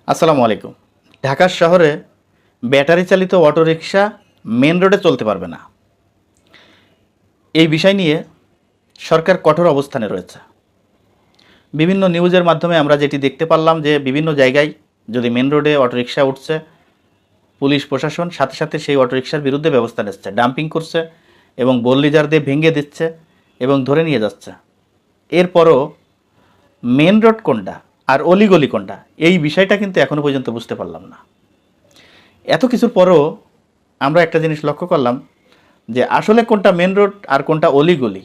আসসালামু আলাইকুম। ঢাকা শহরে ব্যাটারি চালিত অটোরিকশা মেন রোডে চলতে পারবে না। এই বিষয় নিয়ে সরকার কঠোর অবস্থানে রয়েছে। বিভিন্ন নিউজের মাধ্যমে আমরা যেটি দেখতে পারলাম যে বিভিন্ন জায়গায় যদি মেন রোডে অটোরিকশা উঠছে, পুলিশ প্রশাসন সাথে সাথে সেই অটোরিকশার বিরুদ্ধে ব্যবস্থা নিচ্ছে, ডাম্পিং করছে এবং বোল্লিজার দিয়ে ভেঙে দিচ্ছে এবং ধরে নিয়ে যাচ্ছে। এরপরও মেন রোড কোনটা আর অলিগলি কোনটা, এই বিষয়টা কিন্তু এখনও পর্যন্ত বুঝতে পারলাম না। এত কিছুর পরও আমরা একটা জিনিস লক্ষ্য করলাম যে আসলে কোনটা মেন রোড আর কোনটা অলিগলি,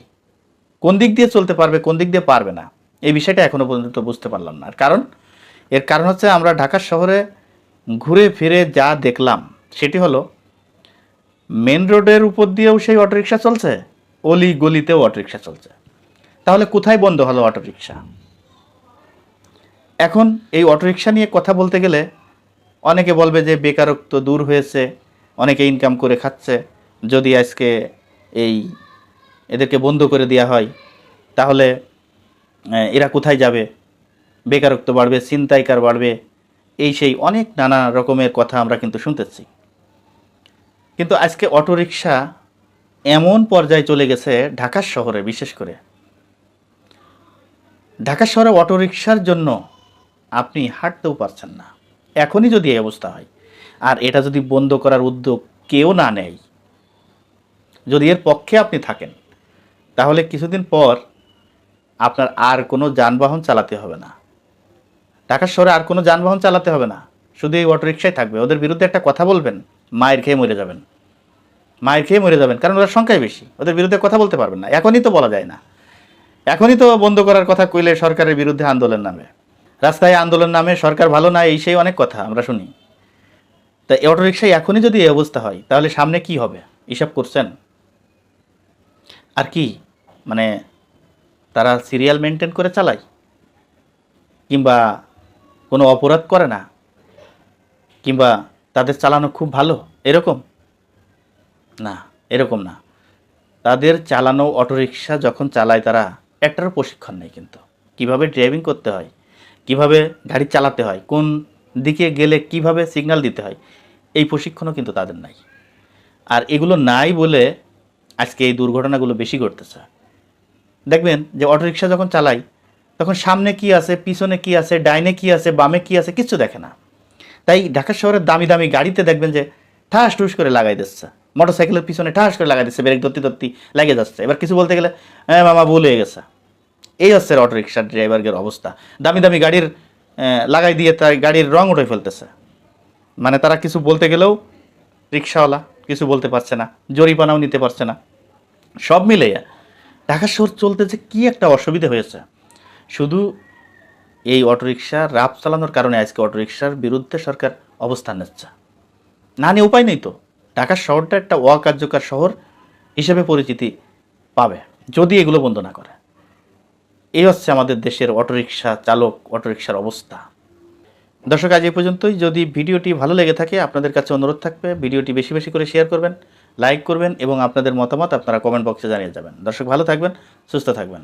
কোন দিক দিয়ে চলতে পারবে কোন দিক দিয়ে পারবে না, এই বিষয়টা এখনও পর্যন্ত বুঝতে পারলাম না। এর কারণ হচ্ছে আমরা ঢাকা শহরে ঘুরে ফিরে যা দেখলাম সেটি হলো মেন রোডের উপর দিয়েও সেই অটোরিকশা চলছে, অলি গলিতেও অটোরিকশা চলছে। তাহলে কোথায় বন্ধ হলো অটোরিকশা? এখন এই অটোরিকশা নিয়ে কথা বলতে গেলে অনেকে বলবে যে বেকারত্ব দূর হয়েছে, অনেকে ইনকাম করে খাচ্ছে। যদি আজকে এই এদেরকে বন্ধ করে দেওয়া হয় তাহলে এরা কোথায় যাবে, বেকারত্ব বাড়বে, ছিনতাইকার বাড়বে, এই সেই অনেক নানা রকমের কথা আমরা কিন্তু শুনতেছি। কিন্তু আজকে অটোরিকশা এমন পর্যায়ে চলে গেছে ঢাকা শহরে, বিশেষ করে ঢাকা শহরে অটোরিকশার জন্য আপনি হাঁটতেও পারছেন না এখনই যদি এই অবস্থা হয়। আর এটা যদি বন্ধ করার উদ্যোগ কেউ না নেয়, যদি এর পক্ষে আপনি থাকেন, তাহলে কিছুদিন পর আপনার আর কোনো যানবাহন চালাতে হবে না। ঢাকা শহরে আর কোনো যানবাহন চালাতে হবে না, শুধু এই অটোরিকশাই থাকবে। ওদের বিরুদ্ধে একটা কথা বলবেন, মায়ের খেয়ে মরে যাবেন, মায়ের খেয়ে মরে যাবেন, কারণ ওরা সংখ্যায় বেশি। ওদের বিরুদ্ধে কথা বলতে পারবেন না, এখনই তো বলা যায় না। এখনই তো বন্ধ করার কথা কইলে সরকারের বিরুদ্ধে আন্দোলন নামে, রাস্তায় আন্দোলন নামে, সরকার ভালো না, এই সেই অনেক কথা আমরা শুনি। তা অটোরিকশায় এখনই যদি এই অবস্থা হয় তাহলে সামনে কি হবে হিসাব করছেন? আর কি মানে তারা সিরিয়াল মেনটেন করে চালায়, কিংবা কোনো অপরাধ করে না, কিংবা তাদের চালানো খুব ভালো, এরকম না, এরকম না। তাদের চালানো অটোরিকশা যখন চালায় তারা একটারও প্রশিক্ষণ নেই, কিন্তু কিভাবে ড্রাইভিং করতে হয়, কিভাবে গাড়ি চালাতে হয়, কোন দিকে গেলে কিভাবে সিগন্যাল দিতে হয়, এই প্রশিক্ষণও কিন্তু তাদের নাই। আর এগুলো নাই বলে আজকে এই দুর্ঘটনাগুলো বেশি ঘটতেছে। দেখবেন যে অটোরিকশা যখন চালাই তখন সামনে কি আছে, পিছনে কি আছে, ডাইনে কি আছে, বামে কি আছে, কিচ্ছু দেখে না। তাই ঢাকা শহরের দামি দামি গাড়িতে দেখবেন যে ঠাস টুস করে লাগাই দিচ্ছে, মোটর সাইকেলের পিছনে ঠাস করে লাগাই দিচ্ছে, ব্রেক ধরতে ধরতে লেগে যাচ্ছে। এবার কিছু বলতে গেলে হ্যাঁ মামা ভুল হয়ে গেছে। এই হচ্ছে অটোরিকশার ড্রাইভারদের অবস্থা। দামি দামি গাড়ির লাগাই দিয়ে তাই গাড়ির রং উঠে ফেলতেছে। মানে তারা কিছু বলতে গেলেও রিক্সাওয়ালা কিছু বলতে পারছে না, জরিমানাও নিতে পারছে না। সব মিলে ঢাকা শহর চলতে যে কী একটা অসুবিধা হয়েছে। শুধু এই অটোরিকশা রাফ চালানোর কারণে আজকে অটোরিকশার বিরুদ্ধে সরকার অবস্থান নিচ্ছে। না নিয়ে উপায় নেই তো। ঢাকা শহরটা একটা অকার্যকর শহর হিসেবে পরিচিতি পাবে যদি এগুলো বন্ধ না করে। এই হচ্ছে আমাদের দেশের অটোরিকশা চালক, অটোরিকশার অবস্থা। দর্শক, আজ এই পর্যন্তই। যদি ভিডিওটি ভালো লেগে থাকে আপনাদের কাছে অনুরোধ থাকবে ভিডিওটি বেশি বেশি করে শেয়ার করবেন, লাইক করবেন এবং আপনাদের মতামত আপনারা কমেন্ট বক্সে জানিয়ে যাবেন। দর্শক, ভালো থাকবেন, সুস্থ থাকবেন।